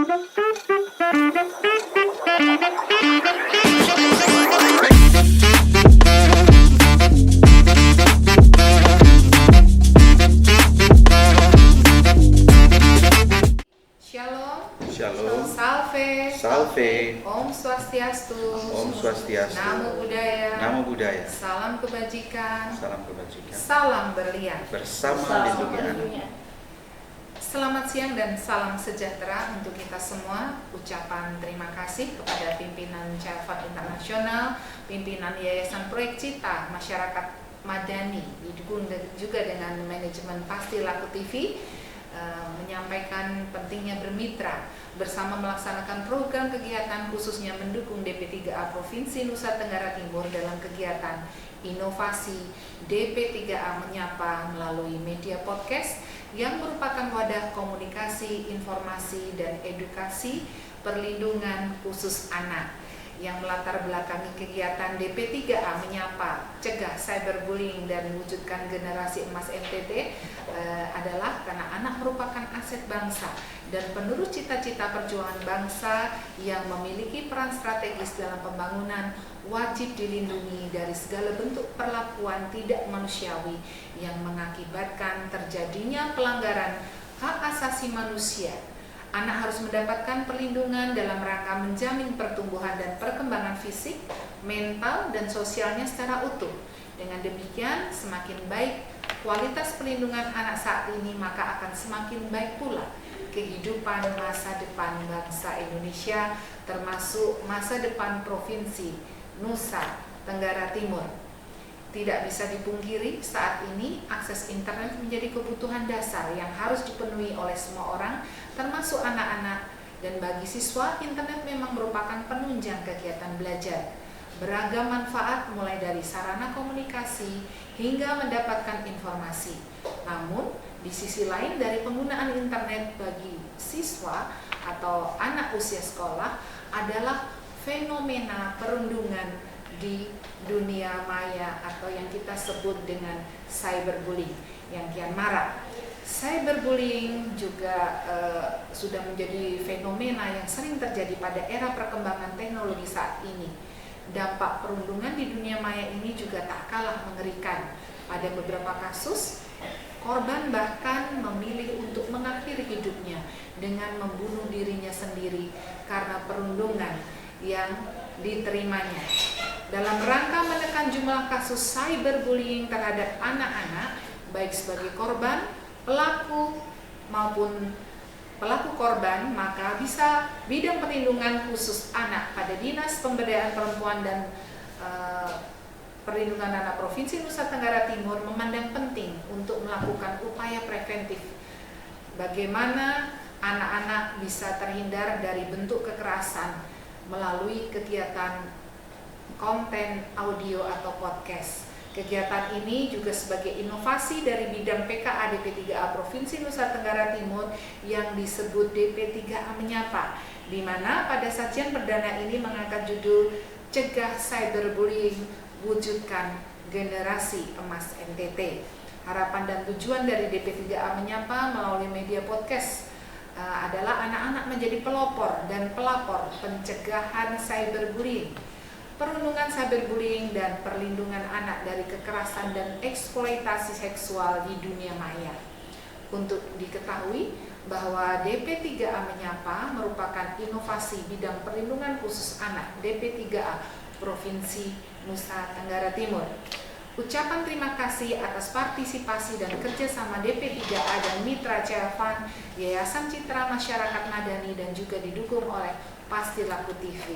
Shalom. Shalom. Salve. Salve. Om Swastiastu. Om Swastiastu. Namo Buddhaya. Namo Buddhaya. Salam kebajikan. Salam kebajikan. Salam berlian. Bersama lindungi anak. Selamat siang dan salam sejahtera untuk kita semua. Ucapan terima kasih kepada pimpinan CFAT Internasional, pimpinan Yayasan Proyek Cita Masyarakat Madani, didukung juga dengan manajemen Pasti Laku TV, menyampaikan pentingnya bermitra bersama melaksanakan program kegiatan khususnya mendukung DP3A Provinsi Nusa Tenggara Timur dalam kegiatan inovasi DP3A Menyapa melalui media podcast yang merupakan wadah komunikasi, informasi, dan edukasi perlindungan khusus anak yang melatar belakangi kegiatan DP3A Menyapa, Cegah Cyberbullying dan Wujudkan Generasi Emas NTT adalah karena anak merupakan aset bangsa dan penerus cita-cita perjuangan bangsa yang memiliki peran strategis dalam pembangunan, wajib dilindungi dari segala bentuk perlakuan tidak manusiawi yang mengakibatkan terjadinya pelanggaran hak asasi manusia. Anak harus mendapatkan perlindungan dalam rangka menjamin pertumbuhan dan perkembangan fisik, mental, dan sosialnya secara utuh. Dengan demikian, semakin baik kualitas perlindungan anak saat ini, maka akan semakin baik pula kehidupan masa depan bangsa Indonesia, termasuk masa depan Provinsi Nusa Tenggara Timur. Tidak bisa dipungkiri, saat ini akses internet menjadi kebutuhan dasar yang harus dipenuhi oleh semua orang, termasuk anak-anak, dan bagi siswa, internet memang merupakan penunjang kegiatan belajar. Beragam manfaat mulai dari sarana komunikasi hingga mendapatkan informasi. Namun, di sisi lain dari penggunaan internet bagi siswa atau anak usia sekolah adalah fenomena perundungan di dunia maya atau yang kita sebut dengan cyberbullying yang kian marak. Cyberbullying juga sudah menjadi fenomena yang sering terjadi pada era perkembangan teknologi saat ini. Dampak perundungan di dunia maya ini juga tak kalah mengerikan. Pada beberapa kasus, korban bahkan memilih untuk mengakhiri hidupnya dengan membunuh dirinya sendiri karena perundungan yang diterimanya. Dalam rangka menekan jumlah kasus cyberbullying terhadap anak-anak, baik sebagai korban, pelaku maupun pelaku korban, maka bisa bidang perlindungan khusus anak pada Dinas Pemberdayaan Perempuan dan Perlindungan Anak Provinsi Nusa Tenggara Timur memandang penting untuk melakukan upaya preventif. Bagaimana anak-anak bisa terhindar dari bentuk kekerasan melalui kegiatan konten audio atau podcast. Kegiatan ini juga sebagai inovasi dari bidang PKA DP3A Provinsi Nusa Tenggara Timur yang disebut DP3A Menyapa, di mana pada sajian perdana ini mengangkat judul Cegah Cyberbullying, Wujudkan Generasi Emas NTT. Harapan dan tujuan dari DP3A Menyapa melalui media podcast adalah anak-anak menjadi pelopor dan pelapor pencegahan cyberbullying, perundungan cyberbullying, dan perlindungan anak dari kekerasan dan eksploitasi seksual di dunia maya. Untuk diketahui bahwa DP3A Menyapa merupakan inovasi bidang perlindungan khusus anak DP3A Provinsi Nusa Tenggara Timur. Ucapan terima kasih atas partisipasi dan kerjasama DP3A dan Mitra CFAN, Yayasan Citra Masyarakat Madani, dan juga didukung oleh Pasti Laku TV.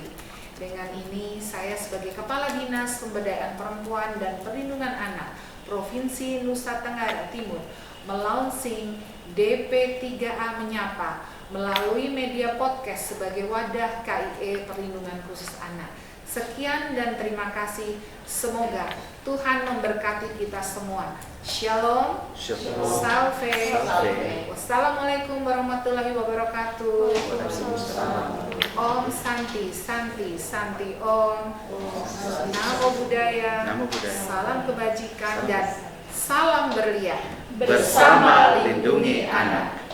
Dengan ini, saya sebagai Kepala Dinas Pemberdayaan Perempuan dan Perlindungan Anak Provinsi Nusa Tenggara Timur melaunching DP3A Menyapa melalui media podcast sebagai wadah KIE Perlindungan Khusus Anak. Sekian dan terima kasih. Semoga Tuhan memberkati kita semua. Shalom. Shalom. Salve. Salve. Wassalamualaikum warahmatullahi wabarakatuh. Waalaikumsalam. Om Santi, Santi, Santi Om. Namo Buddhaya. Namo Buddhaya. Salam kebajikan dan salam berlian. Bersama lindungi anak.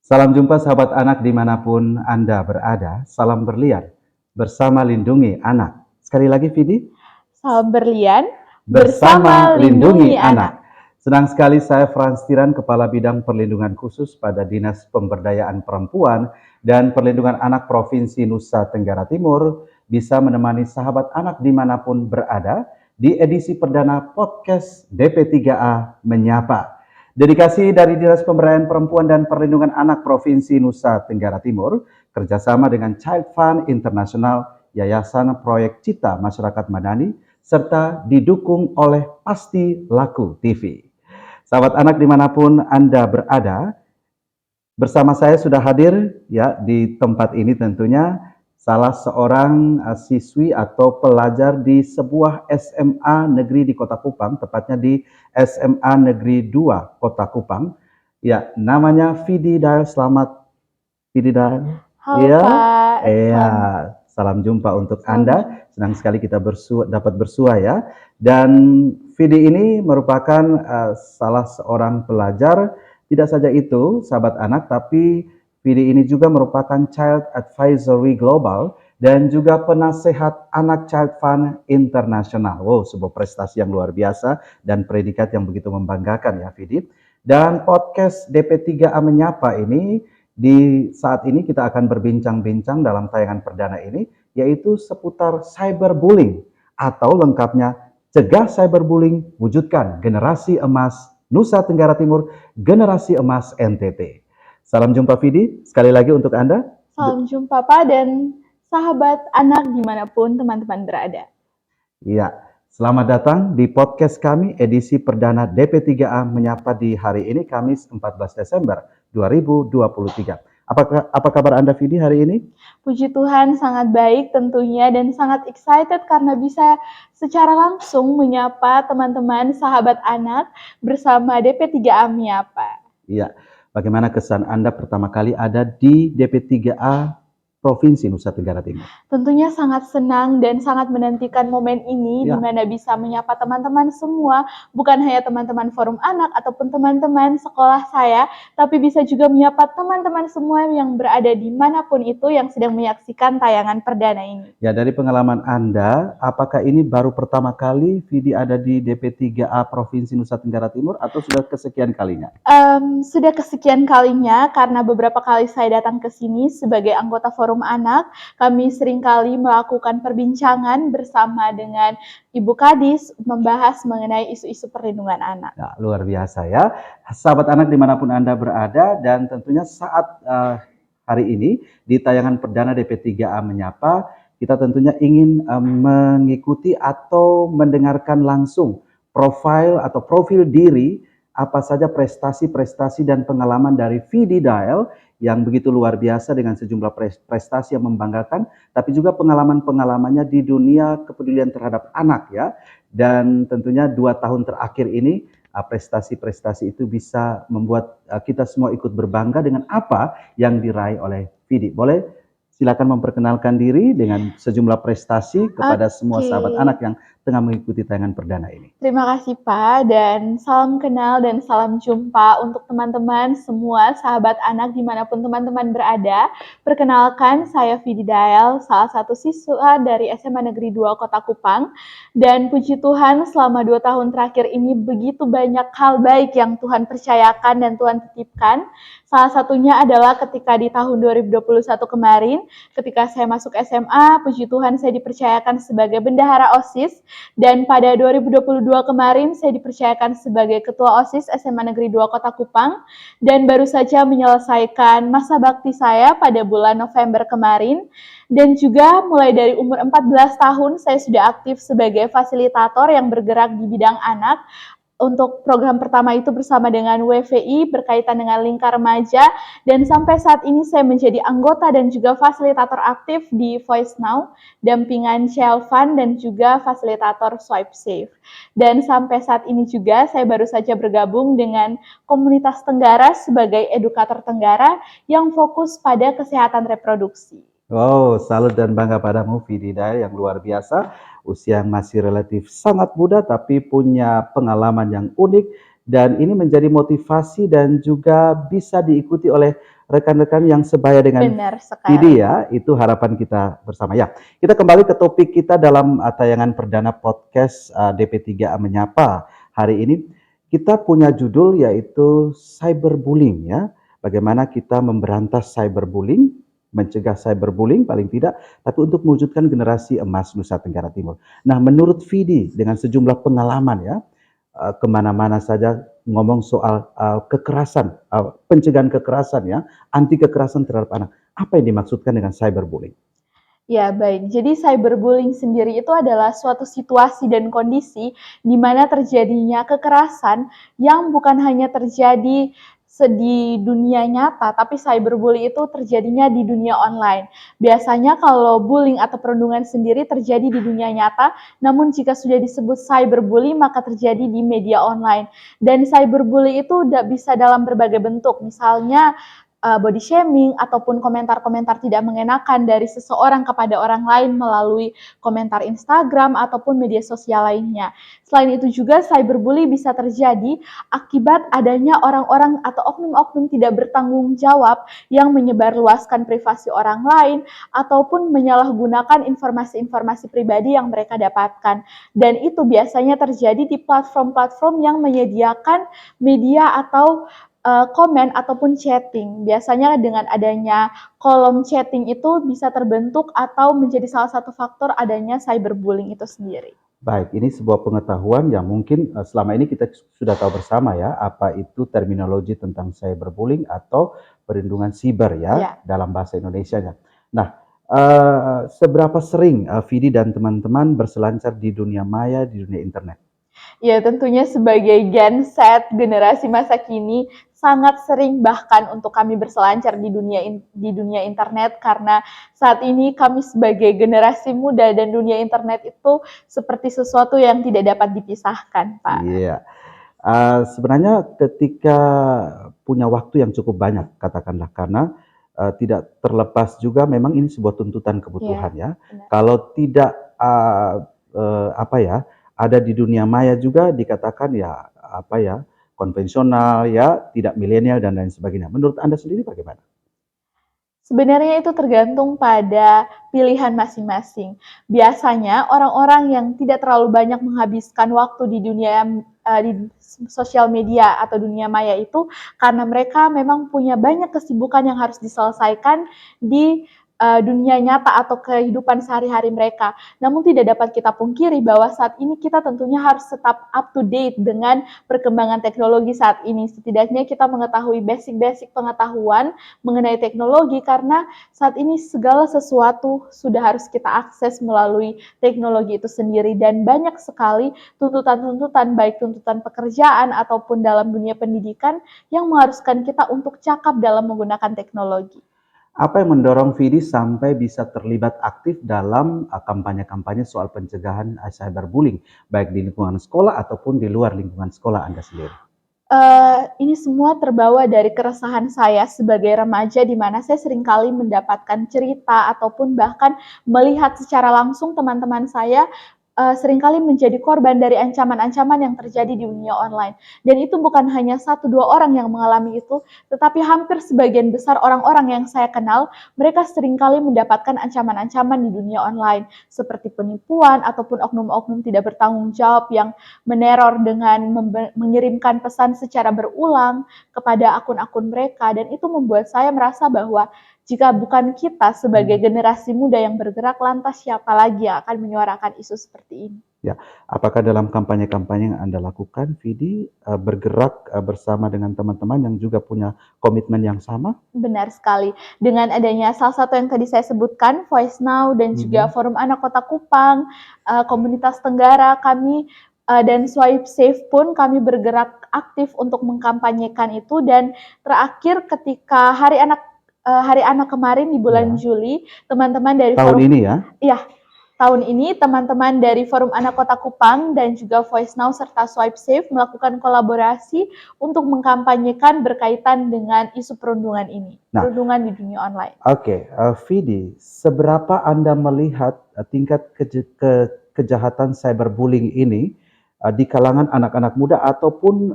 Salam jumpa sahabat anak dimanapun Anda berada. Salam berlian bersama Lindungi Anak. Sekali lagi Vidi. Salam berlian bersama Lindungi Anak. Senang sekali saya Frans Tiran, Kepala Bidang Perlindungan Khusus pada Dinas Pemberdayaan Perempuan dan Perlindungan Anak Provinsi Nusa Tenggara Timur, bisa menemani sahabat anak dimanapun berada di edisi perdana podcast DP3A Menyapa. Dedikasi dari Dinas Pemberdayaan Perempuan dan Perlindungan Anak Provinsi Nusa Tenggara Timur, kerjasama dengan Child Fund International, Yayasan Proyek Cita Masyarakat Madani, serta didukung oleh Pasti Laku TV. Sahabat anak dimanapun Anda berada, bersama saya sudah hadir ya di tempat ini tentunya salah seorang siswi atau pelajar di sebuah SMA negeri di Kota Kupang, tepatnya di SMA Negeri 2 Kota Kupang. Ya, namanya Vidi Dael. Selamat Vidi Dael. Halo ya, Pak. Iya, salam jumpa untuk Anda. Senang sekali kita dapat bersua ya. Dan Vidi ini merupakan salah seorang pelajar. Tidak saja itu, sahabat anak, tapi Vidi ini juga merupakan Child Advisory Global dan juga penasehat anak Child Fund International. Wow, sebuah prestasi yang luar biasa dan predikat yang begitu membanggakan ya Vidi. Dan podcast DP3A Menyapa ini, di saat ini kita akan berbincang-bincang dalam tayangan perdana ini, yaitu seputar cyberbullying atau lengkapnya cegah cyberbullying, wujudkan generasi emas Nusa Tenggara Timur, generasi emas NTT. Salam jumpa Vidi, sekali lagi untuk Anda. Salam jumpa Pak dan sahabat anak dimanapun teman-teman berada. Iya, selamat datang di podcast kami edisi perdana DP3A Menyapa di hari ini, Kamis 14 Desember 2023. Apa kabar Anda Vidi hari ini? Puji Tuhan sangat baik tentunya dan sangat excited karena bisa secara langsung menyapa teman-teman sahabat anak bersama DP3A Menyapa. Iya, bagaimana kesan Anda pertama kali ada di DP3A Provinsi Nusa Tenggara Timur? Tentunya sangat senang dan sangat menantikan momen ini di mana bisa menyapa teman-teman semua, bukan hanya teman-teman forum anak ataupun teman-teman sekolah saya, tapi bisa juga menyapa teman-teman semua yang berada dimanapun itu yang sedang menyaksikan tayangan perdana ini. Ya, dari pengalaman Anda, apakah ini baru pertama kali Vidi ada di DP3A Provinsi Nusa Tenggara Timur atau sudah kesekian kalinya? Sudah kesekian kalinya karena beberapa kali saya datang ke sini sebagai anggota forum anak, kami seringkali melakukan perbincangan bersama dengan Ibu Kadis membahas mengenai isu-isu perlindungan anak. Ya, luar biasa ya, sahabat anak dimanapun Anda berada, dan tentunya saat hari ini di tayangan perdana DP3A Menyapa, kita tentunya ingin mengikuti atau mendengarkan langsung profil diri, apa saja prestasi-prestasi dan pengalaman dari Vidi Dael yang begitu luar biasa dengan sejumlah prestasi yang membanggakan, tapi juga pengalaman-pengalamannya di dunia kepedulian terhadap anak ya. Dan tentunya 2 tahun terakhir ini prestasi-prestasi itu bisa membuat kita semua ikut berbangga dengan apa yang diraih oleh Vidi. Boleh silakan memperkenalkan diri dengan sejumlah prestasi kepada semua sahabat anak yang tengah mengikuti tayangan perdana ini. Terima kasih Pak, dan salam kenal dan salam jumpa untuk teman-teman semua sahabat anak dimanapun teman-teman berada. Perkenalkan, saya Vidi Dael, salah satu siswa dari SMA Negeri 2 Kota Kupang, dan puji Tuhan selama 2 tahun terakhir ini begitu banyak hal baik yang Tuhan percayakan dan Tuhan titipkan. Salah satunya adalah ketika di tahun 2021 kemarin, ketika saya masuk SMA, puji Tuhan saya dipercayakan sebagai bendahara OSIS, dan pada 2022 kemarin saya dipercayakan sebagai Ketua OSIS SMA Negeri 2 Kota Kupang, dan baru saja menyelesaikan masa bakti saya pada bulan November kemarin, dan juga mulai dari umur 14 tahun saya sudah aktif sebagai fasilitator yang bergerak di bidang anak. Untuk program pertama itu bersama dengan WVI berkaitan dengan Lingkar Remaja, dan sampai saat ini saya menjadi anggota dan juga fasilitator aktif di Voice Now, dampingan Child Fund dan juga fasilitator Swipe Safe. Dan sampai saat ini juga saya baru saja bergabung dengan komunitas Tenggara sebagai edukator Tenggara yang fokus pada kesehatan reproduksi. Wow, salut dan bangga padamu Vidi Dael yang luar biasa, usia yang masih relatif sangat muda tapi punya pengalaman yang unik dan ini menjadi motivasi dan juga bisa diikuti oleh rekan-rekan yang sebaya dengan Benar sekali. Vidi ya, itu harapan kita bersama ya. Kita kembali ke topik kita dalam tayangan perdana podcast DP3A Menyapa. Hari ini kita punya judul yaitu cyberbullying ya. Bagaimana kita memberantas cyberbullying, mencegah cyberbullying paling tidak, tapi untuk mewujudkan generasi emas Nusa Tenggara Timur. Nah, menurut Vidi dengan sejumlah pengalaman ya, kemana-mana saja ngomong soal kekerasan, pencegahan kekerasan ya, anti kekerasan terhadap anak. Apa yang dimaksudkan dengan cyberbullying? Ya, baik. Jadi cyberbullying sendiri itu adalah suatu situasi dan kondisi di mana terjadinya kekerasan yang bukan hanya terjadi di dunia nyata, tapi cyberbullying itu terjadinya di dunia online. Biasanya kalau bullying atau perundungan sendiri terjadi di dunia nyata, namun jika sudah disebut cyberbullying maka terjadi di media online. Dan cyberbullying itu bisa dalam berbagai bentuk, misalnya body shaming ataupun komentar-komentar tidak mengenakan dari seseorang kepada orang lain melalui komentar Instagram ataupun media sosial lainnya. Selain itu juga cyberbully bisa terjadi akibat adanya orang-orang atau oknum-oknum tidak bertanggung jawab yang menyebarluaskan privasi orang lain ataupun menyalahgunakan informasi-informasi pribadi yang mereka dapatkan. Dan itu biasanya terjadi di platform-platform yang menyediakan media atau komen ataupun chatting. Biasanya dengan adanya kolom chatting itu bisa terbentuk atau menjadi salah satu faktor adanya cyberbullying itu sendiri. Baik, ini sebuah pengetahuan yang mungkin selama ini kita sudah tahu bersama ya, apa itu terminologi tentang cyberbullying atau perlindungan siber ya, dalam bahasa Indonesianya. Nah, seberapa sering Vidi dan teman-teman berselancar di dunia maya, di dunia internet? Ya, tentunya sebagai Gen Z generasi masa kini sangat sering bahkan untuk kami berselancar di dunia internet karena saat ini kami sebagai generasi muda dan dunia internet itu seperti sesuatu yang tidak dapat dipisahkan, Pak. Iya. Sebenarnya ketika punya waktu yang cukup banyak katakanlah karena tidak terlepas juga memang ini sebuah tuntutan kebutuhan ya. Benar. Kalau tidak apa ya, ada di dunia maya juga dikatakan ya apa ya, konvensional ya, tidak milenial dan lain sebagainya. Menurut Anda sendiri bagaimana? Sebenarnya itu tergantung pada pilihan masing-masing. Biasanya orang-orang yang tidak terlalu banyak menghabiskan waktu di di sosial media atau dunia maya itu karena mereka memang punya banyak kesibukan yang harus diselesaikan di dunia nyata atau kehidupan sehari-hari mereka. Namun tidak dapat kita pungkiri bahwa saat ini kita tentunya harus tetap up to date dengan perkembangan teknologi saat ini. Setidaknya kita mengetahui basic-basic pengetahuan mengenai teknologi karena saat ini segala sesuatu sudah harus kita akses melalui teknologi itu sendiri dan banyak sekali tuntutan-tuntutan baik tuntutan pekerjaan ataupun dalam dunia pendidikan yang mengharuskan kita untuk cakap dalam menggunakan teknologi. Apa yang mendorong Vidi sampai bisa terlibat aktif dalam kampanye-kampanye soal pencegahan cyberbullying, baik di lingkungan sekolah ataupun di luar lingkungan sekolah Anda sendiri? Ini semua terbawa dari keresahan saya sebagai remaja di mana saya seringkali mendapatkan cerita ataupun bahkan melihat secara langsung teman-teman saya seringkali menjadi korban dari ancaman-ancaman yang terjadi di dunia online. Dan itu bukan hanya 1-2 orang yang mengalami itu, tetapi hampir sebagian besar orang-orang yang saya kenal, mereka seringkali mendapatkan ancaman-ancaman di dunia online, seperti penipuan ataupun oknum-oknum tidak bertanggung jawab yang meneror dengan mengirimkan pesan secara berulang kepada akun-akun mereka, dan itu membuat saya merasa bahwa jika bukan kita sebagai generasi muda yang bergerak, lantas siapa lagi yang akan menyuarakan isu seperti ini? Ya, apakah dalam kampanye-kampanye yang Anda lakukan, Vidi bergerak bersama dengan teman-teman yang juga punya komitmen yang sama? Benar sekali. Dengan adanya salah satu yang tadi saya sebutkan, Voice Now dan juga Forum Anak Kota Kupang, Komunitas Tenggara, kami dan Swipe Safe pun kami bergerak aktif untuk mengkampanyekan itu dan terakhir ketika Hari Anak kemarin di bulan Juli, teman-teman dari Tahun ini ya? Iya, tahun ini teman-teman dari Forum Anak Kota Kupang dan juga Voice Now serta Swipe Safe melakukan kolaborasi untuk mengkampanyekan berkaitan dengan isu perundungan ini, perundungan di dunia online. Oke, Vidi, seberapa Anda melihat tingkat kejahatan cyberbullying ini di kalangan anak-anak muda ataupun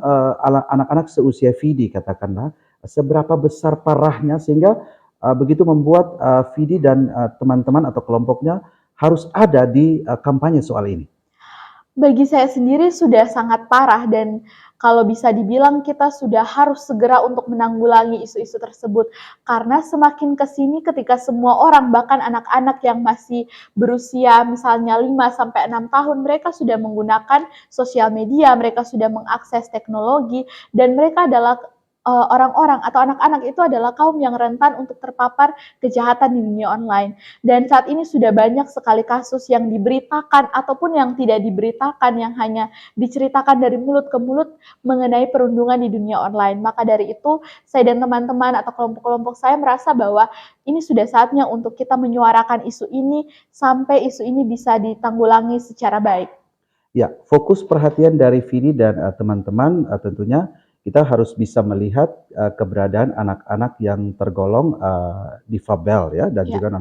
anak-anak seusia Vidi katakanlah, seberapa besar parahnya sehingga begitu membuat Vidi dan teman-teman atau kelompoknya harus ada di kampanye soal ini? Bagi saya sendiri sudah sangat parah dan kalau bisa dibilang kita sudah harus segera untuk menanggulangi isu-isu tersebut. Karena semakin ke sini ketika semua orang, bahkan anak-anak yang masih berusia misalnya 5 sampai 6 tahun, mereka sudah menggunakan sosial media, mereka sudah mengakses teknologi dan mereka adalah orang-orang atau anak-anak itu adalah kaum yang rentan untuk terpapar kejahatan di dunia online. Dan saat ini sudah banyak sekali kasus yang diberitakan ataupun yang tidak diberitakan, yang hanya diceritakan dari mulut ke mulut mengenai perundungan di dunia online. Maka dari itu, saya dan teman-teman atau kelompok-kelompok saya merasa bahwa ini sudah saatnya untuk kita menyuarakan isu ini sampai isu ini bisa ditanggulangi secara baik. Ya, fokus perhatian dari Vidi dan teman-teman tentunya kita harus bisa melihat keberadaan anak-anak yang tergolong difabel ya dan Ya. juga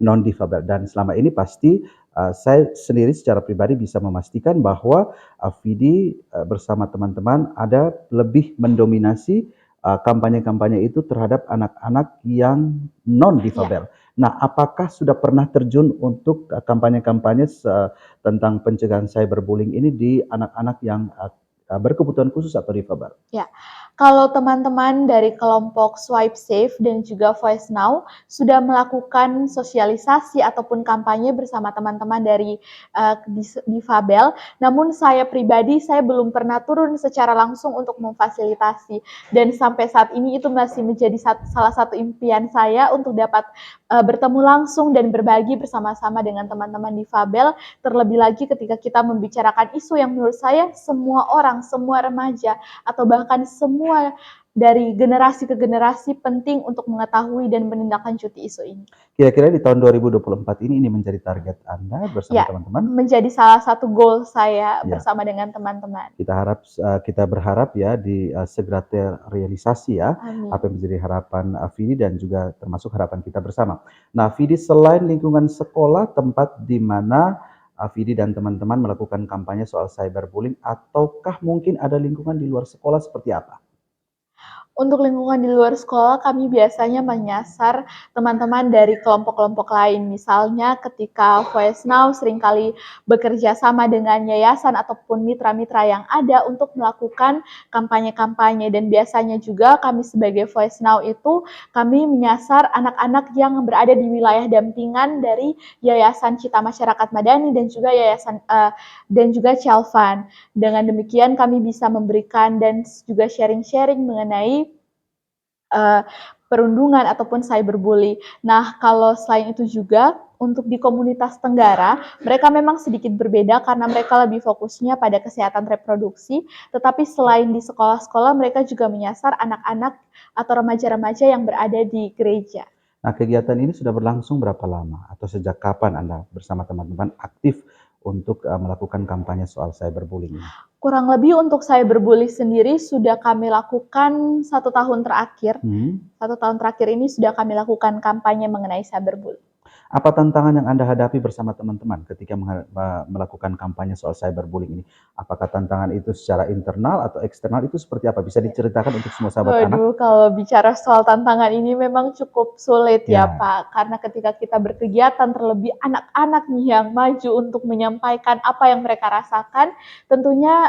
non-difabel. Dan selama ini pasti saya sendiri secara pribadi bisa memastikan bahwa Vidi bersama teman-teman ada lebih mendominasi kampanye-kampanye itu terhadap anak-anak yang non-difabel. Nah, apakah sudah pernah terjun untuk kampanye-kampanye tentang pencegahan cyberbullying ini di anak-anak yang berkebutuhan khusus atau difabel? Ya, kalau teman-teman dari kelompok Swipe Safe dan juga Voice Now sudah melakukan sosialisasi ataupun kampanye bersama teman-teman dari difabel, namun saya pribadi saya belum pernah turun secara langsung untuk memfasilitasi dan sampai saat ini itu masih menjadi salah satu impian saya untuk dapat bertemu langsung dan berbagi bersama-sama dengan teman-teman difabel, terlebih lagi ketika kita membicarakan isu yang menurut saya semua orang, semua remaja atau bahkan semua dari generasi ke generasi penting untuk mengetahui dan menindaklanjuti isu ini. Kira-kira di tahun 2024 ini menjadi target Anda bersama Ya, teman-teman? menjadi salah satu goal saya Ya. bersama dengan teman-teman. Kita berharap ya segera terrealisasi ya Amin. apa yang menjadi harapan Vidi dan juga termasuk harapan kita bersama. Nah, Vidi selain lingkungan sekolah tempat di mana Vidi dan teman-teman melakukan kampanye soal cyberbullying, ataukah mungkin ada lingkungan di luar sekolah seperti apa? Untuk lingkungan di luar sekolah, kami biasanya menyasar teman-teman dari kelompok-kelompok lain. Misalnya ketika Voice Now seringkali bekerja sama dengan yayasan ataupun mitra-mitra yang ada untuk melakukan kampanye-kampanye. Dan biasanya juga kami sebagai Voice Now itu, kami menyasar anak-anak yang berada di wilayah dampingan dari Yayasan Cita Masyarakat Madani dan juga dan juga Chalfan. Dengan demikian kami bisa memberikan dan juga sharing-sharing mengenai perundungan ataupun cyberbully. Nah, kalau selain itu juga untuk di komunitas Tenggara, mereka memang sedikit berbeda karena mereka lebih fokusnya pada kesehatan reproduksi, tetapi selain di sekolah-sekolah mereka juga menyasar anak-anak atau remaja-remaja yang berada di gereja. Nah, kegiatan ini sudah berlangsung berapa lama atau sejak kapan Anda bersama teman-teman aktif untuk melakukan kampanye soal cyberbullying ini? Kurang lebih untuk cyberbully sendiri sudah kami lakukan 1 tahun terakhir. 1 tahun terakhir ini sudah kami lakukan kampanye mengenai cyberbully. Apa tantangan yang Anda hadapi bersama teman-teman ketika melakukan kampanye soal cyberbullying ini? Apakah tantangan itu secara internal atau eksternal, itu seperti apa? Bisa diceritakan untuk semua sahabat anak? Waduh, kalau bicara soal tantangan ini memang cukup sulit ya, Ya. Pak. Karena ketika kita berkegiatan, terlebih anak-anak nih yang maju untuk menyampaikan apa yang mereka rasakan, tentunya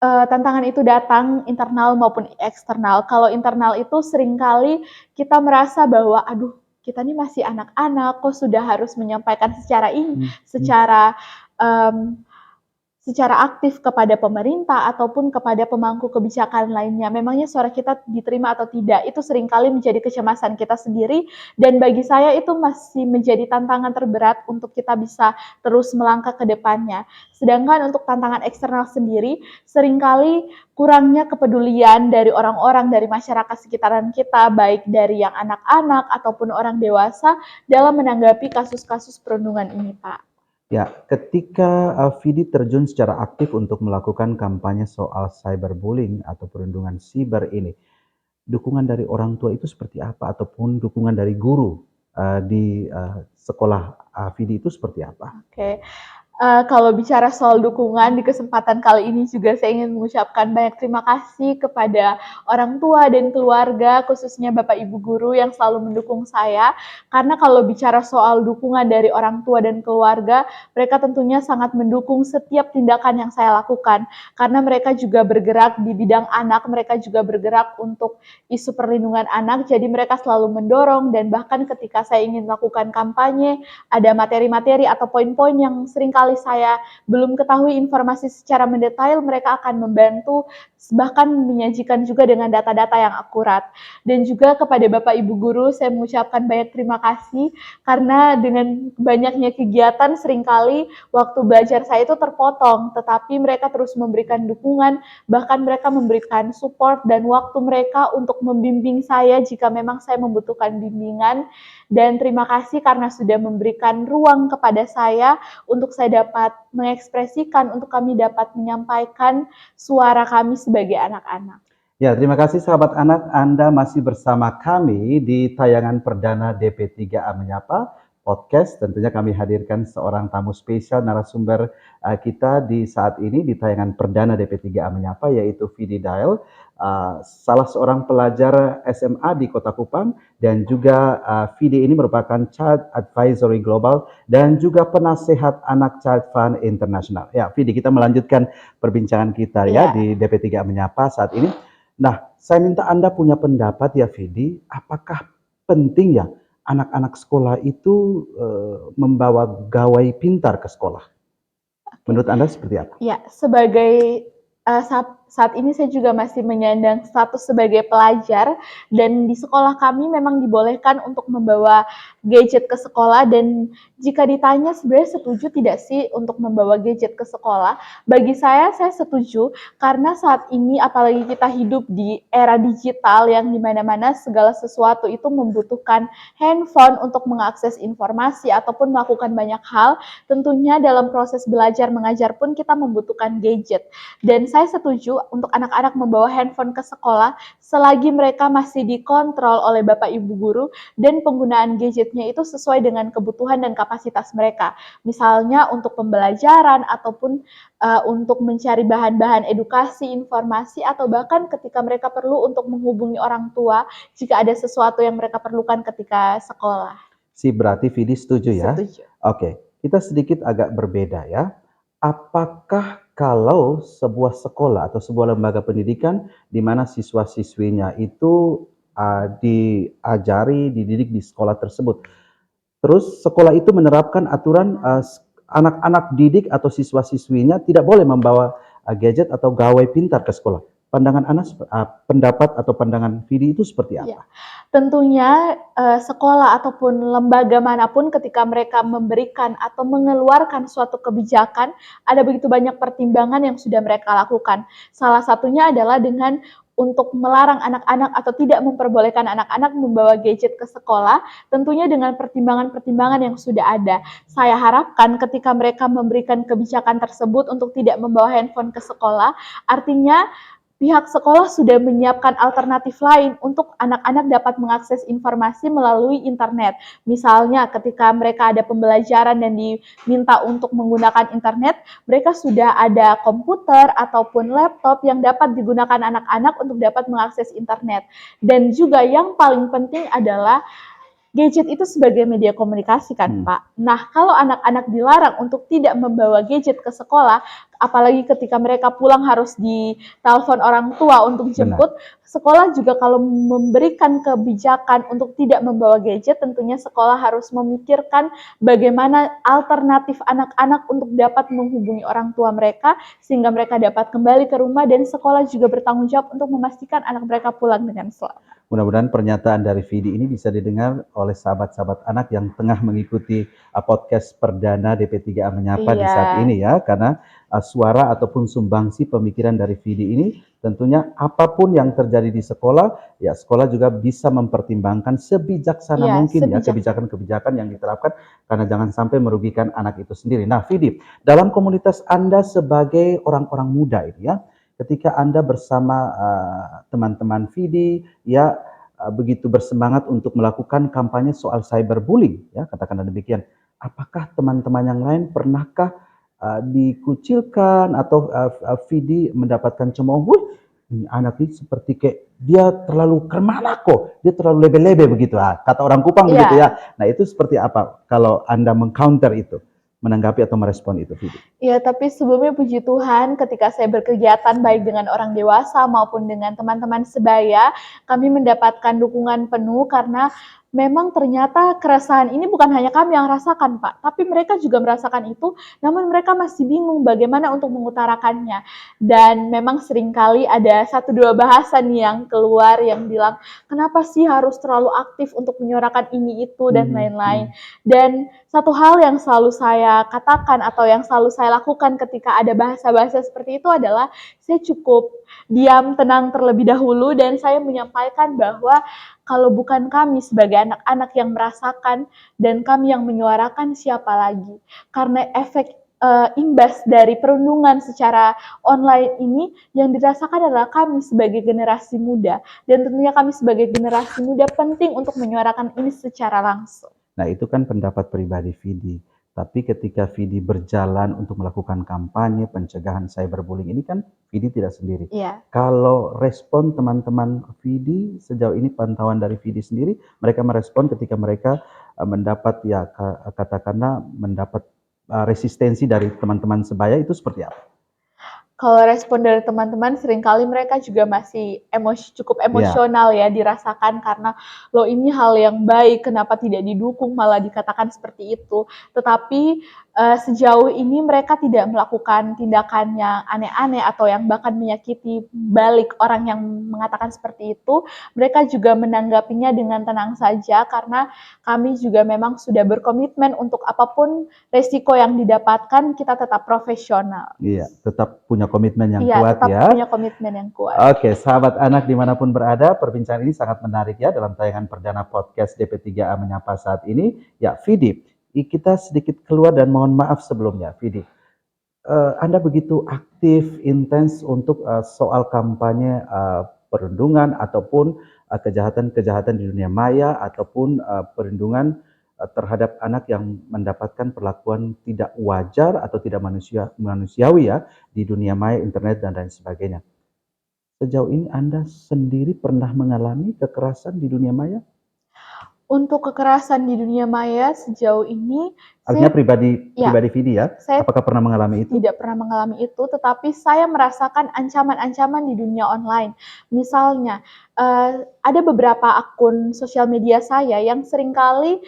tantangan itu datang internal maupun eksternal. Kalau internal itu seringkali kita merasa bahwa, aduh, kita nih masih anak-anak, kok sudah harus menyampaikan secara aktif kepada pemerintah ataupun kepada pemangku kebijakan lainnya. Memangnya suara kita diterima atau tidak? Itu seringkali menjadi kecemasan kita sendiri dan bagi saya itu masih menjadi tantangan terberat untuk kita bisa terus melangkah ke depannya. Sedangkan untuk tantangan eksternal sendiri, seringkali kurangnya kepedulian dari orang-orang dari masyarakat sekitaran kita, baik dari yang anak-anak ataupun orang dewasa dalam menanggapi kasus-kasus perundungan ini, Pak. Ya, ketika Vidi terjun secara aktif untuk melakukan kampanye soal cyberbullying atau perundungan siber ini, dukungan dari orang tua itu seperti apa? Ataupun dukungan dari guru di sekolah Vidi itu seperti apa? Oke. Kalau bicara soal dukungan, di kesempatan kali ini juga saya ingin mengucapkan banyak terima kasih kepada orang tua dan keluarga, khususnya Bapak Ibu guru yang selalu mendukung saya. Karena kalau bicara soal dukungan dari orang tua dan keluarga, mereka tentunya sangat mendukung setiap tindakan yang saya lakukan. Karena mereka juga bergerak di bidang anak, mereka juga bergerak untuk isu perlindungan anak, jadi mereka selalu mendorong, dan bahkan ketika saya ingin melakukan kampanye, ada materi-materi atau poin-poin yang seringkali saya belum ketahui informasi secara mendetail, mereka akan membantu, bahkan menyajikan juga dengan data-data yang akurat. Dan juga kepada Bapak Ibu guru, saya mengucapkan banyak terima kasih, karena dengan banyaknya kegiatan seringkali waktu belajar saya itu terpotong, tetapi mereka terus memberikan dukungan, bahkan mereka memberikan support dan waktu mereka untuk membimbing saya jika memang saya membutuhkan bimbingan. Dan terima kasih karena sudah memberikan ruang kepada saya untuk saya dapat mengekspresikan, untuk kami dapat menyampaikan suara kami sebagai anak-anak. Ya, terima kasih sahabat anak, Anda masih bersama kami di tayangan perdana DP3A Menyapa podcast. Tentunya kami hadirkan seorang tamu spesial narasumber kita di saat ini di tayangan perdana DP3A Menyapa, yaitu Vidi Dael, salah seorang pelajar SMA di Kota Kupang, dan juga Vidi ini merupakan Child Advisory Global dan juga penasehat anak Child Fund International. Ya, Vidi, kita melanjutkan perbincangan kita ya di DP3A Menyapa saat ini. Nah, saya minta Anda punya pendapat ya, Vidi, apakah penting ya anak-anak sekolah itu membawa gawai pintar ke sekolah? Menurut Anda seperti apa? Ya, sebagai saat ini saya juga masih menyandang status sebagai pelajar, dan di sekolah kami memang dibolehkan untuk membawa gadget ke sekolah. Dan jika ditanya sebenarnya setuju tidak sih untuk membawa gadget ke sekolah, bagi saya setuju, karena saat ini apalagi kita hidup di era digital yang dimana-mana segala sesuatu itu membutuhkan handphone untuk mengakses informasi ataupun melakukan banyak hal. Tentunya dalam proses belajar mengajar pun kita membutuhkan gadget. Dan saya setuju untuk anak-anak membawa handphone ke sekolah selagi mereka masih dikontrol oleh Bapak Ibu guru dan penggunaan gadgetnya itu sesuai dengan kebutuhan dan kapasitas mereka. Misalnya untuk pembelajaran ataupun untuk mencari bahan-bahan edukasi, informasi, atau bahkan ketika mereka perlu untuk menghubungi orang tua jika ada sesuatu yang mereka perlukan ketika sekolah. Berarti Vidi setuju ya? Setuju. Oke, kita sedikit agak berbeda ya. Apakah kalau sebuah sekolah atau sebuah lembaga pendidikan di mana siswa-siswinya itu diajari, dididik di sekolah tersebut, terus sekolah itu menerapkan aturan anak-anak didik atau siswa-siswinya tidak boleh membawa gadget atau gawai pintar ke sekolah. Pandangan Anda, pendapat atau pandangan Vidi itu seperti apa? Ya, tentunya sekolah ataupun lembaga manapun ketika mereka memberikan atau mengeluarkan suatu kebijakan, ada begitu banyak pertimbangan yang sudah mereka lakukan. Salah satunya adalah dengan untuk melarang anak-anak atau tidak memperbolehkan anak-anak membawa gadget ke sekolah, tentunya dengan pertimbangan-pertimbangan yang sudah ada. Saya harapkan ketika mereka memberikan kebijakan tersebut untuk tidak membawa handphone ke sekolah, artinya pihak sekolah sudah menyiapkan alternatif lain untuk anak-anak dapat mengakses informasi melalui internet. Misalnya ketika mereka ada pembelajaran dan diminta untuk menggunakan internet, mereka sudah ada komputer ataupun laptop yang dapat digunakan anak-anak untuk dapat mengakses internet. Dan juga yang paling penting adalah gadget itu sebagai media komunikasi kan, Pak. Nah, kalau anak-anak dilarang untuk tidak membawa gadget ke sekolah, apalagi ketika mereka pulang harus ditelepon orang tua untuk jemput, sekolah juga kalau memberikan kebijakan untuk tidak membawa gadget, tentunya sekolah harus memikirkan bagaimana alternatif anak-anak untuk dapat menghubungi orang tua mereka, sehingga mereka dapat kembali ke rumah, dan sekolah juga bertanggung jawab untuk memastikan anak mereka pulang dengan selamat. Mudah-mudahan pernyataan dari Vidi ini bisa didengar oleh sahabat-sahabat anak yang tengah mengikuti podcast perdana DP3A Menyapa di saat ini ya, karena suara ataupun sumbangsi pemikiran dari Vidi ini tentunya apapun yang terjadi di sekolah, ya sekolah juga bisa mempertimbangkan sebijaksana mungkin ya kebijakan-kebijakan yang diterapkan, karena jangan sampai merugikan anak itu sendiri. Nah, Vidi, dalam komunitas Anda sebagai orang-orang muda ini ya, ketika Anda bersama teman-teman Vidi ya begitu bersemangat untuk melakukan kampanye soal cyberbullying ya, katakanlah demikian. Apakah teman-teman yang lain pernahkah dikucilkan atau Vidi mendapatkan cemooh, "Wih, ini anak ini seperti kayak dia terlalu kermala kok, dia terlalu lebe-lebe begitu." Kata orang Kupang begitu ya. Nah, itu seperti apa kalau Anda meng-counter itu, menanggapi atau merespon itu, Vidi? Ya, tapi sebelumnya puji Tuhan ketika saya berkegiatan baik dengan orang dewasa maupun dengan teman-teman sebaya, kami mendapatkan dukungan penuh karena memang ternyata keresahan ini bukan hanya kami yang rasakan, Pak, tapi mereka juga merasakan itu, namun mereka masih bingung bagaimana untuk mengutarakannya. Dan memang seringkali ada satu dua bahasa nih yang keluar yang bilang, kenapa sih harus terlalu aktif untuk menyuarakan ini itu dan lain-lain. Dan satu hal yang selalu saya katakan atau yang selalu saya lakukan ketika ada bahasa-bahasa seperti itu adalah saya cukup diam, tenang terlebih dahulu dan saya menyampaikan bahwa kalau bukan kami sebagai anak-anak yang merasakan dan kami yang menyuarakan siapa lagi. Karena efek imbas dari perundungan secara online ini yang dirasakan adalah kami sebagai generasi muda dan tentunya kami sebagai generasi muda penting untuk menyuarakan ini secara langsung. Nah, itu kan pendapat pribadi Vidi. Tapi ketika Vidi berjalan untuk melakukan kampanye pencegahan cyberbullying ini kan Vidi tidak sendiri. Iya. Kalau respon teman-teman Vidi sejauh ini, pantauan dari Vidi sendiri, mereka merespon ketika mereka mendapat ya katakanlah mendapat resistensi dari teman-teman sebaya itu seperti apa? Kalau respon dari teman-teman seringkali mereka juga masih cukup emosional ya dirasakan karena loh ini hal yang baik kenapa tidak didukung malah dikatakan seperti itu. Tetapi sejauh ini mereka tidak melakukan tindakan yang aneh-aneh atau yang bahkan menyakiti balik orang yang mengatakan seperti itu. Mereka juga menanggapinya dengan tenang saja karena kami juga memang sudah berkomitmen untuk apapun resiko yang didapatkan kita tetap profesional. Iya, tetap punya komitmen yang Iya, kuat tetap ya. punya komitmen yang kuat. Oke, sahabat anak dimanapun berada, perbincangan ini sangat menarik ya dalam tayangan perdana podcast DP3A Menyapa saat ini. Ya, Vidi, kita sedikit keluar dan mohon maaf sebelumnya, Vidi. Anda begitu aktif, intens untuk soal kampanye perundungan ataupun kejahatan-kejahatan di dunia maya ataupun perlindungan terhadap anak yang mendapatkan perlakuan tidak wajar atau tidak manusiawi ya di dunia maya, internet dan lain sebagainya. Sejauh ini Anda sendiri pernah mengalami kekerasan di dunia maya? Untuk kekerasan di dunia maya sejauh ini Artinya pribadi Ya, Vidi ya, saya apakah pernah mengalami itu? tidak pernah mengalami itu, tetapi saya merasakan ancaman-ancaman di dunia online. Misalnya, ada beberapa akun sosial media saya yang seringkali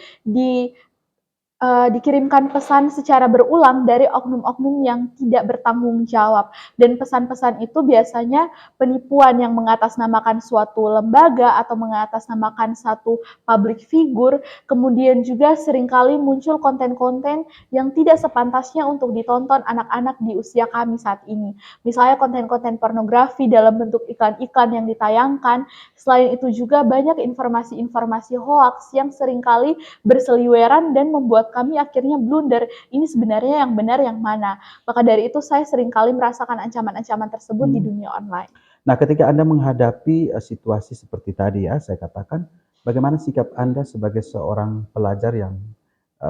dikirimkan pesan secara berulang dari oknum-oknum yang tidak bertanggung jawab. Dan pesan-pesan itu biasanya penipuan yang mengatasnamakan suatu lembaga atau mengatasnamakan satu public figure. Kemudian juga seringkali muncul konten-konten yang tidak sepantasnya untuk ditonton anak-anak di usia kami saat ini. Misalnya konten-konten pornografi dalam bentuk iklan-iklan yang ditayangkan. Selain itu juga banyak informasi-informasi hoaks yang seringkali berseliweran dan membuat kami akhirnya blunder, ini sebenarnya yang benar yang mana. Maka dari itu saya seringkali merasakan ancaman-ancaman tersebut di dunia online. Nah, ketika Anda menghadapi situasi seperti tadi ya, saya katakan, bagaimana sikap Anda sebagai seorang pelajar yang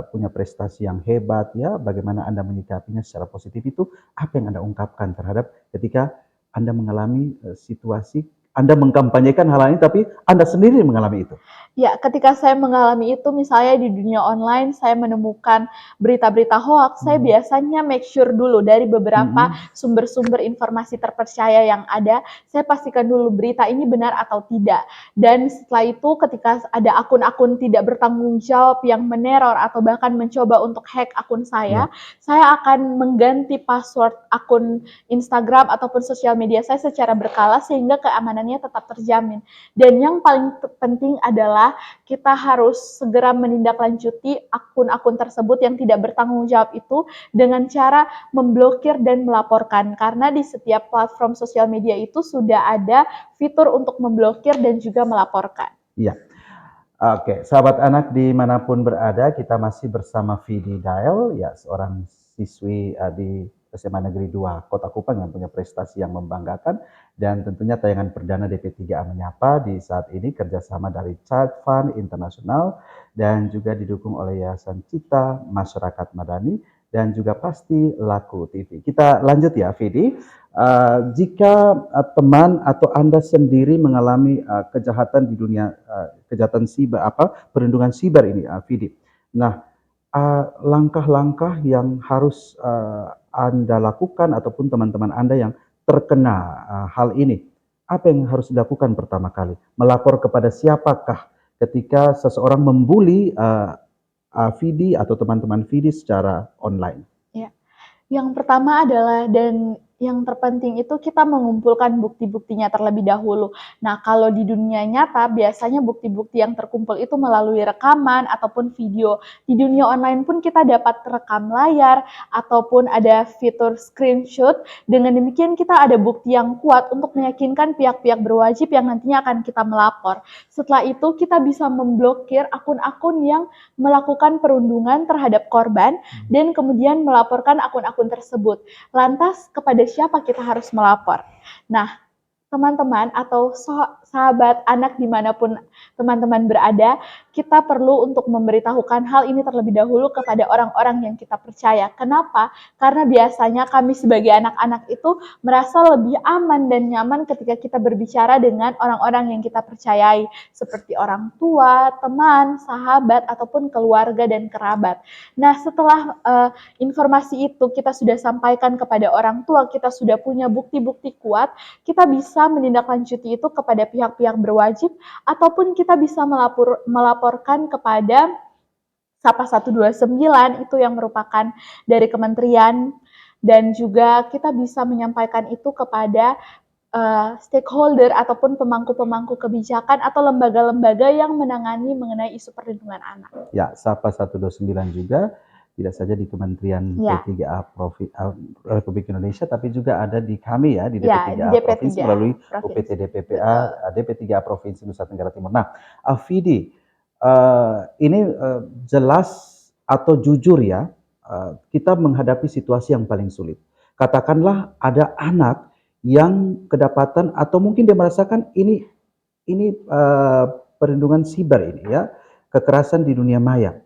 punya prestasi yang hebat ya, bagaimana Anda menyikapinya secara positif itu, apa yang Anda ungkapkan terhadap ketika Anda mengalami situasi, Anda mengkampanyekan hal ini tapi Anda sendiri mengalami itu? Ya, ketika saya mengalami itu misalnya di dunia online saya menemukan berita-berita hoax, saya biasanya make sure dulu dari beberapa sumber-sumber informasi terpercaya yang ada, saya pastikan dulu berita ini benar atau tidak. Dan setelah itu ketika ada akun-akun tidak bertanggung jawab yang meneror atau bahkan mencoba untuk hack akun saya akan mengganti password akun Instagram ataupun sosial media saya secara berkala sehingga keamanannya tetap terjamin. Dan yang paling penting adalah kita harus segera menindaklanjuti akun-akun tersebut yang tidak bertanggung jawab itu dengan cara memblokir dan melaporkan. Karena di setiap platform sosial media itu sudah ada fitur untuk memblokir dan juga melaporkan. Iya. Oke, sahabat anak dimanapun berada, kita masih bersama Vidi Dael, ya seorang siswi di SMA Negeri 2 Kota Kupang yang punya prestasi yang membanggakan, dan tentunya tayangan perdana DP3A Menyapa di saat ini kerjasama dari Child Fund Internasional dan juga didukung oleh Yayasan Cita Masyarakat Madani dan juga pasti Laku TV. Kita lanjut ya, Vidi. Jika teman atau Anda sendiri mengalami kejahatan di dunia kejahatan siber, perlindungan siber ini, Vidi. Nah, langkah-langkah yang harus Anda lakukan ataupun teman-teman Anda yang terkena hal ini, apa yang harus dilakukan pertama kali? Melapor kepada siapakah ketika seseorang membuli Vidi atau teman-teman Vidi secara online? Ya. Yang pertama adalah, dan yang terpenting itu kita mengumpulkan bukti-buktinya terlebih dahulu. Nah, kalau di dunia nyata biasanya bukti-bukti yang terkumpul itu melalui rekaman ataupun video. Di dunia online pun kita dapat rekam layar ataupun ada fitur screenshot. Dengan demikian kita ada bukti yang kuat untuk meyakinkan pihak-pihak berwajib yang nantinya akan kita melapor. Setelah itu kita bisa memblokir akun-akun yang melakukan perundungan terhadap korban dan kemudian melaporkan akun-akun tersebut. Lantas kepada siapa kita harus melapor? Nah, teman-teman atau sahabat anak dimanapun teman-teman berada, kita perlu untuk memberitahukan hal ini terlebih dahulu kepada orang-orang yang kita percaya. Kenapa? Karena biasanya kami sebagai anak-anak itu merasa lebih aman dan nyaman ketika kita berbicara dengan orang-orang yang kita percayai, seperti orang tua, teman, sahabat, ataupun keluarga dan kerabat. Nah, setelah informasi itu kita sudah sampaikan kepada orang tua, kita sudah punya bukti-bukti kuat, kita bisa menindaklanjuti itu kepada pihak-pihak berwajib ataupun kita bisa melaporkan kepada Sapa 129 itu yang merupakan dari kementerian, dan juga kita bisa menyampaikan itu kepada stakeholder ataupun pemangku-pemangku kebijakan atau lembaga-lembaga yang menangani mengenai isu perlindungan anak. Ya, Sapa 129 juga tidak saja di Kementerian P3A Republik Indonesia, tapi juga ada di kami ya, di DP3A Provinsi melalui UPT DPPA DP3A Provinsi Nusa Tenggara Timur. Nah, Vidi, ini jelas atau jujur ya, kita menghadapi situasi yang paling sulit. Katakanlah ada anak yang kedapatan atau mungkin dia merasakan ini perlindungan siber ini ya, kekerasan di dunia maya.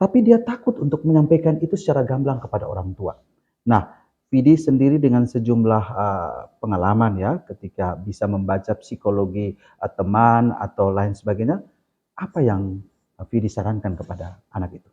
Tapi dia takut untuk menyampaikan itu secara gamblang kepada orang tua. Nah, Vidi sendiri dengan sejumlah pengalaman ya, ketika bisa membaca psikologi teman atau lain sebagainya, apa yang Vidi sarankan kepada anak itu?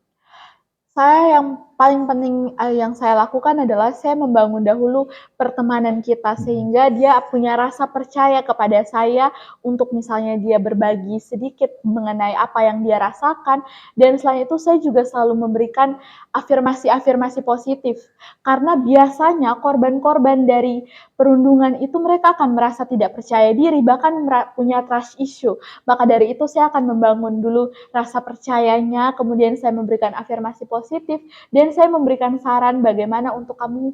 Saya yang paling penting yang saya lakukan adalah saya membangun dahulu pertemanan kita sehingga dia punya rasa percaya kepada saya untuk misalnya dia berbagi sedikit mengenai apa yang dia rasakan, dan selain itu saya juga selalu memberikan afirmasi-afirmasi positif karena biasanya korban-korban dari perundungan itu mereka akan merasa tidak percaya diri, bahkan punya trust issue. Maka dari itu saya akan membangun dulu rasa percayanya, kemudian saya memberikan afirmasi positif, dan saya memberikan saran bagaimana untuk kamu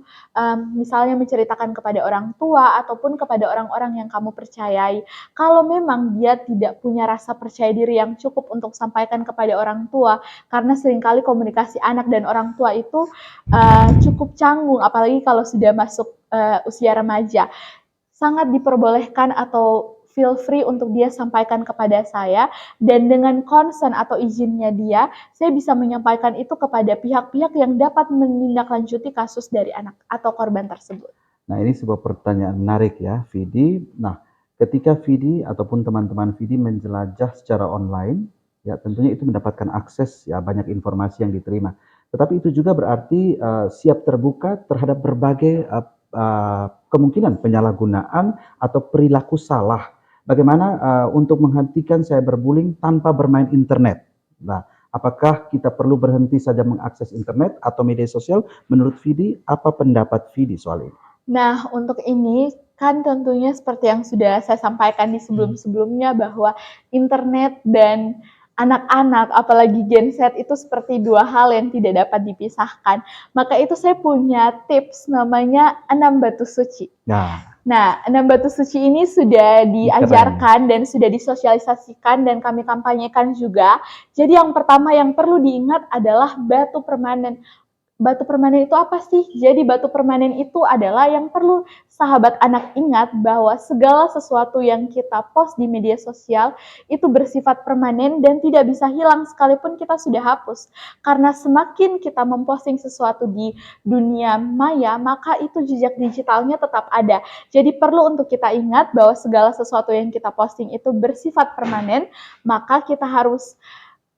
misalnya menceritakan kepada orang tua ataupun kepada orang-orang yang kamu percayai. Kalau memang dia tidak punya rasa percaya diri yang cukup untuk sampaikan kepada orang tua, karena seringkali komunikasi anak dan orang tua itu cukup canggung, apalagi kalau sudah masuk usia remaja. Sangat diperbolehkan atau feel free untuk dia sampaikan kepada saya, dan dengan consent atau izinnya dia, saya bisa menyampaikan itu kepada pihak-pihak yang dapat menindaklanjuti kasus dari anak atau korban tersebut. Nah, ini sebuah pertanyaan menarik ya, Vidi. Nah, ketika Vidi ataupun teman-teman Vidi menjelajah secara online, ya tentunya itu mendapatkan akses ya banyak informasi yang diterima. Tetapi itu juga berarti siap terbuka terhadap berbagai kemungkinan penyalahgunaan atau perilaku salah. Bagaimana untuk menghentikan cyberbullying tanpa bermain internet? Nah, apakah kita perlu berhenti saja mengakses internet atau media sosial? Menurut Vidi, apa pendapat Vidi soal ini? Nah, untuk ini kan tentunya seperti yang sudah saya sampaikan di sebelum-sebelumnya bahwa internet dan anak-anak, apalagi Gen Z itu seperti dua hal yang tidak dapat dipisahkan. Maka itu saya punya tips namanya 6 batu suci. Nah, 6 batu suci ini sudah diajarkan dan sudah disosialisasikan dan kami kampanyekan juga. Jadi yang pertama yang perlu diingat adalah batu permanen. batu permanen itu apa sih? Jadi batu permanen itu adalah yang perlu sahabat anak ingat bahwa segala sesuatu yang kita post di media sosial itu bersifat permanen dan tidak bisa hilang sekalipun kita sudah hapus. Karena semakin kita memposting sesuatu di dunia maya, maka itu jejak digitalnya tetap ada. Jadi perlu untuk kita ingat bahwa segala sesuatu yang kita posting itu bersifat permanen, maka kita harus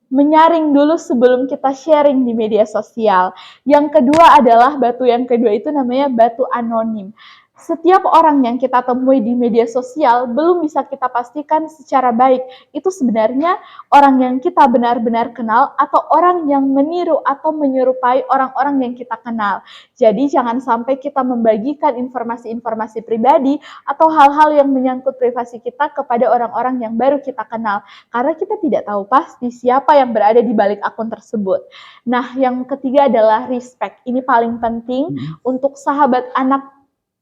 menyaring dulu sebelum kita sharing di media sosial. Yang kedua adalah batu yang kedua itu namanya batu anonim. Setiap orang yang kita temui di media sosial belum bisa kita pastikan secara baik itu sebenarnya orang yang kita benar-benar kenal atau orang yang meniru atau menyerupai orang-orang yang kita kenal. Jadi jangan sampai kita membagikan informasi-informasi pribadi atau hal-hal yang menyangkut privasi kita kepada orang-orang yang baru kita kenal. Karena kita tidak tahu pasti siapa yang berada di balik akun tersebut. Nah, yang ketiga adalah respect. Ini paling penting untuk sahabat anak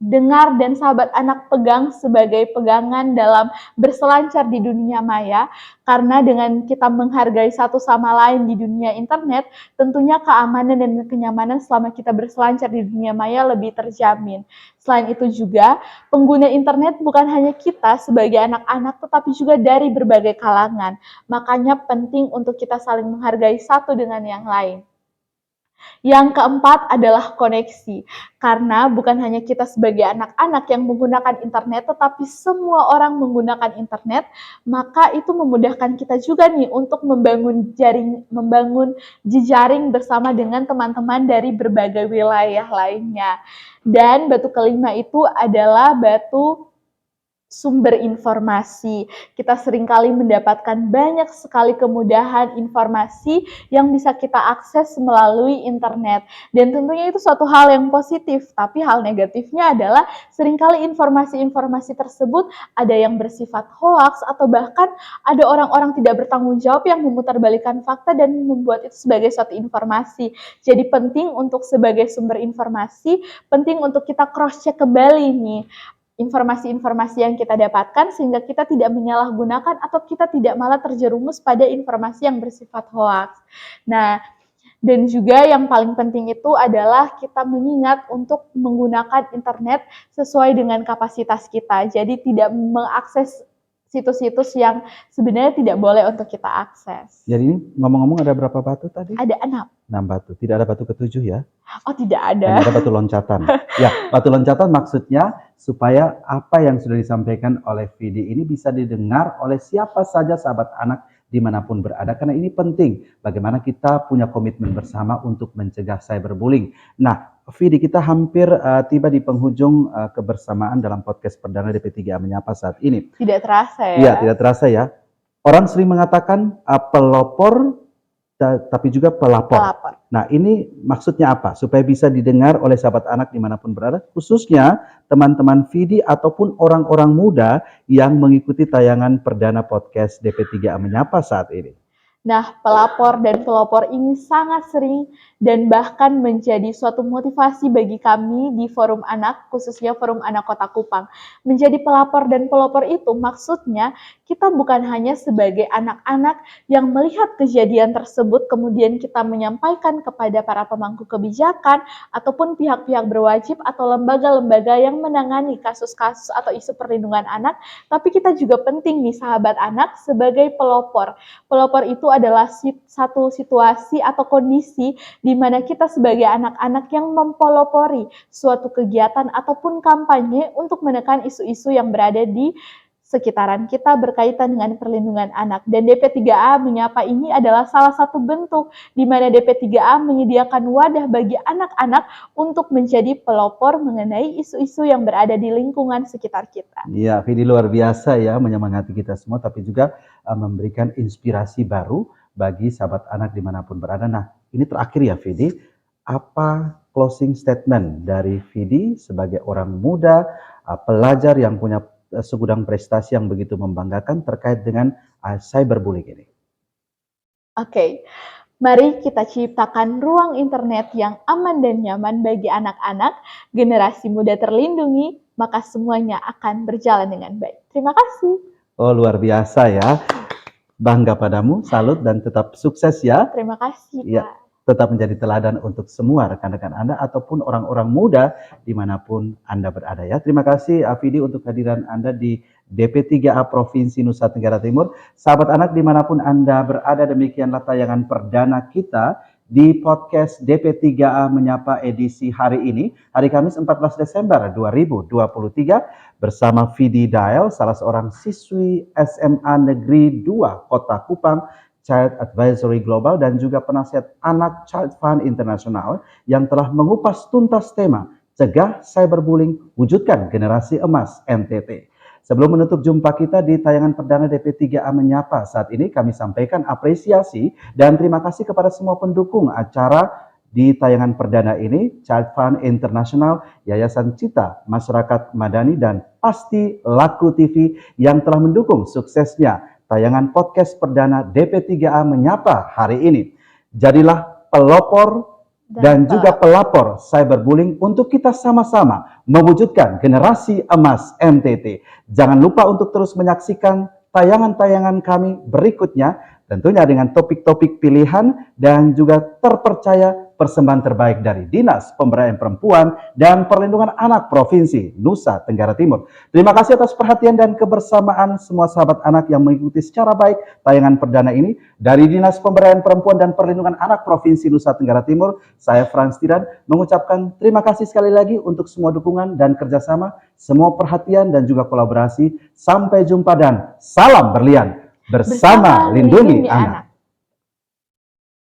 dengar dan sahabat anak pegang sebagai pegangan dalam berselancar di dunia maya, karena dengan kita menghargai satu sama lain di dunia internet, tentunya keamanan dan kenyamanan selama kita berselancar di dunia maya lebih terjamin. Selain itu juga, pengguna internet bukan hanya kita sebagai anak-anak, tetapi juga dari berbagai kalangan. Makanya penting untuk kita saling menghargai satu dengan yang lain. Yang keempat adalah koneksi, karena bukan hanya kita sebagai anak-anak yang menggunakan internet, tetapi semua orang menggunakan internet, maka itu memudahkan kita juga nih untuk membangun jejaring bersama dengan teman-teman dari berbagai wilayah lainnya. Dan batu kelima itu adalah batu sumber informasi. Kita seringkali mendapatkan banyak sekali kemudahan informasi yang bisa kita akses melalui internet. Dan tentunya itu suatu hal yang positif, tapi hal negatifnya adalah seringkali informasi-informasi tersebut ada yang bersifat hoaks atau bahkan ada orang-orang tidak bertanggung jawab yang memutarbalikkan fakta dan membuat itu sebagai suatu informasi. Jadi penting untuk sebagai sumber informasi, penting untuk kita cross-check kembali nih informasi-informasi yang kita dapatkan sehingga kita tidak menyalahgunakan atau kita tidak malah terjerumus pada informasi yang bersifat hoaks. Nah, dan juga yang paling penting itu adalah kita mengingat untuk menggunakan internet sesuai dengan kapasitas kita. Jadi tidak mengakses situs-situs yang sebenarnya tidak boleh untuk kita akses. Jadi ini ngomong-ngomong ada berapa batu tadi? Ada 6. 6 batu. Tidak ada batu ketujuh ya? Oh, tidak Hanya ada. ada batu loncatan. Ya, batu loncatan maksudnya supaya apa yang sudah disampaikan oleh Vidi ini bisa didengar oleh siapa saja sahabat anak dimanapun berada. Karena ini penting. Bagaimana kita punya komitmen bersama untuk mencegah cyberbullying. Nah, Vidi, kita hampir tiba di penghujung kebersamaan dalam podcast perdana DP3A Menyapa saat ini. Tidak terasa ya? Iya, tidak terasa ya. Orang sering mengatakan pelopor, tapi juga pelapor. Nah, ini maksudnya apa? Supaya bisa didengar oleh sahabat anak dimanapun berada, khususnya teman-teman Vidi ataupun orang-orang muda yang mengikuti tayangan perdana podcast DP3A Menyapa saat ini. Nah, pelapor dan pelopor ini sangat sering dan bahkan menjadi suatu motivasi bagi kami di Forum Anak, khususnya Forum Anak Kota Kupang. Menjadi pelapor dan pelopor itu maksudnya kita bukan hanya sebagai anak-anak yang melihat kejadian tersebut kemudian kita menyampaikan kepada para pemangku kebijakan ataupun pihak-pihak berwajib atau lembaga-lembaga yang menangani kasus-kasus atau isu perlindungan anak, tapi kita juga penting nih sahabat anak sebagai pelopor. Pelopor itu adalah satu situasi atau kondisi di mana kita sebagai anak-anak yang mempelopori suatu kegiatan ataupun kampanye untuk menekan isu-isu yang berada di sekitaran kita berkaitan dengan perlindungan anak. Dan DP3A Menyapa ini adalah salah satu bentuk di mana DP3A menyediakan wadah bagi anak-anak untuk menjadi pelopor mengenai isu-isu yang berada di lingkungan sekitar kita. Iya, Vidi luar biasa ya menyemangati kita semua, tapi juga memberikan inspirasi baru bagi sahabat anak dimanapun berada. Nah, ini terakhir ya Vidi, apa closing statement dari Vidi sebagai orang muda, pelajar yang punya segudang prestasi yang begitu membanggakan terkait dengan cyberbullying ini? Oke, mari kita ciptakan ruang internet yang aman dan nyaman bagi anak-anak, generasi muda terlindungi, maka semuanya akan berjalan dengan baik. Terima kasih. Oh, luar biasa ya. Bangga padamu, salut dan tetap sukses ya. Terima kasih, Ya. Kak. tetap menjadi teladan untuk semua rekan-rekan Anda ataupun orang-orang muda dimanapun Anda berada ya. Terima kasih Afidi untuk kehadiran Anda di DP3A Provinsi Nusa Tenggara Timur. Sahabat anak dimanapun Anda berada, demikianlah tayangan perdana kita di podcast DP3A Menyapa edisi hari ini, hari Kamis 14 Desember 2023 bersama Vidi Dael, salah seorang siswi SMA Negeri 2 Kota Kupang, Child Advisory Global dan juga penasihat anak Child Fund International yang telah mengupas tuntas tema Cegah Cyberbullying, Wujudkan Generasi Emas NTT. Sebelum menutup jumpa kita di tayangan perdana DP3A Menyapa saat ini, kami sampaikan apresiasi dan terima kasih kepada semua pendukung acara di tayangan perdana ini, Child Fund International, Yayasan Cita Masyarakat Madani, dan pasti Laku TV yang telah mendukung suksesnya tayangan podcast perdana DP3A Menyapa hari ini. Jadilah pelopor dan juga pelapor cyberbullying untuk kita sama-sama mewujudkan generasi emas NTT. Jangan lupa untuk terus menyaksikan tayangan-tayangan kami berikutnya, tentunya dengan topik-topik pilihan dan juga terpercaya, persembahan terbaik dari Dinas Pemberdayaan Perempuan dan Perlindungan Anak Provinsi Nusa Tenggara Timur. Terima kasih atas perhatian dan kebersamaan semua sahabat anak yang mengikuti secara baik tayangan perdana ini. Dari Dinas Pemberdayaan Perempuan dan Perlindungan Anak Provinsi Nusa Tenggara Timur, saya Frans Tiran mengucapkan terima kasih sekali lagi untuk semua dukungan dan kerjasama, semua perhatian dan juga kolaborasi. Sampai jumpa dan salam berlian bersama Lindungi Anak.